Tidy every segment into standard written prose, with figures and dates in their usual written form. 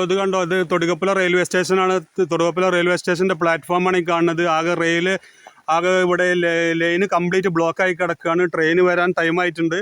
ഇത് കണ്ടോ, ഇത് തൊടുകപ്പുഴ റെയിൽവേ സ്റ്റേഷനാണ്. തൊടുകപ്പുഴ റെയിൽവേ സ്റ്റേഷൻ്റെ പ്ലാറ്റ്ഫോമാണ് ഈ കാണുന്നത്. ആകെ ഇവിടെ ലൈന് കംപ്ലീറ്റ് ബ്ലോക്കായി കിടക്കുകയാണ്. ട്രെയിൻ വരാൻ ടൈമായിട്ടുണ്ട്.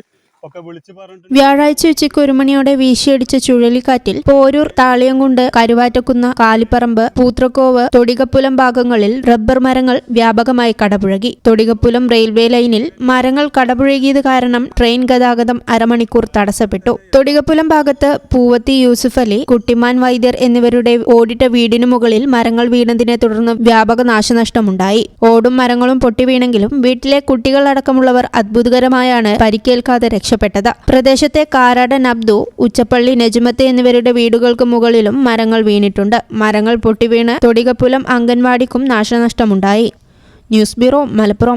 വ്യാഴാഴ്ച ഉച്ചയ്ക്ക് 1 മണിയോടെ വീശിയടിച്ച ചുഴലിക്കാറ്റിൽ പോരൂർ, താളിയംകുണ്ട്, കരുവാറ്റക്കുന്ന്, കാലിപ്പറമ്പ്, പൂത്രക്കോവ്, തൊടികപ്പുലം ഭാഗങ്ങളിൽ റബ്ബർ മരങ്ങൾ വ്യാപകമായി കടപുഴകി. തൊടികപ്പുലം റെയിൽവേ ലൈനിൽ മരങ്ങൾ കടപുഴകിയത് കാരണം ട്രെയിൻ ഗതാഗതം അരമണിക്കൂർ തടസ്സപ്പെട്ടു. തൊടികപ്പുലം ഭാഗത്ത് പൂവത്തി യൂസുഫ് അലി, കുട്ടിമാൻ വൈദ്യർ എന്നിവരുടെ ഓടിട്ട വീടിനു മുകളിൽ മരങ്ങൾ വീണതിനെ തുടർന്ന് വ്യാപക നാശനഷ്ടമുണ്ടായി. ഓടും മരങ്ങളും പൊട്ടിവീണെങ്കിലും വീട്ടിലെ കുട്ടികളടക്കമുള്ളവർ അത്ഭുതകരമായാണ് പരിക്കേൽക്കാതെ രക്ഷപ്പെട്ടത്. പ്രദേശത്തെ കാരാടൻ അബ്ദു, ഉച്ചപ്പള്ളി നജ്മത്ത് എന്നിവരുടെ വീടുകൾക്ക് മുകളിലും മരങ്ങൾ വീണിട്ടുണ്ട്. മരങ്ങൾ പൊട്ടിവീണ് തൊടികപ്പുലം അംഗൻവാടിക്കും നാശനഷ്ടമുണ്ടായി. News bureau, Malappuram.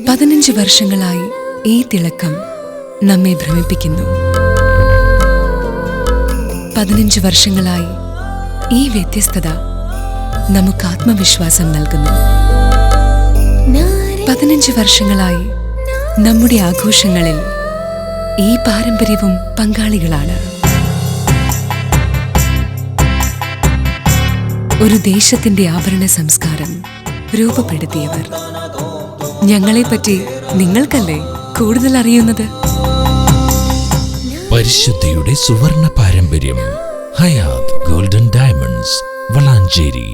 15 വർഷങ്ങളായി ഈ തിളക്കം നമ്മെ ഭ്രമിപ്പിക്കുന്നു. 15 വർഷങ്ങളായി ഈ വ്യത്യസ്തത നമുക്ക് ആത്മവിശ്വാസം നൽകുന്നു. 15 വർഷങ്ങളായി നമ്മുടെ ആഘോഷങ്ങളിൽ ഈ പാരമ്പര്യവും പങ്കാളികളാണ്. ഒരു ദേശത്തിന്റെ ആഭരണ സംസ്കാരം രൂപപ്പെടുത്തിയവർ. ഞങ്ങളെപ്പറ്റി നിങ്ങൾക്കല്ലേ കൂടുതൽ അറിയുന്നത്? പരിശുദ്ധിയുടെ സുവർണ പാരമ്പര്യം. Hayath golden diamonds, Valanchery.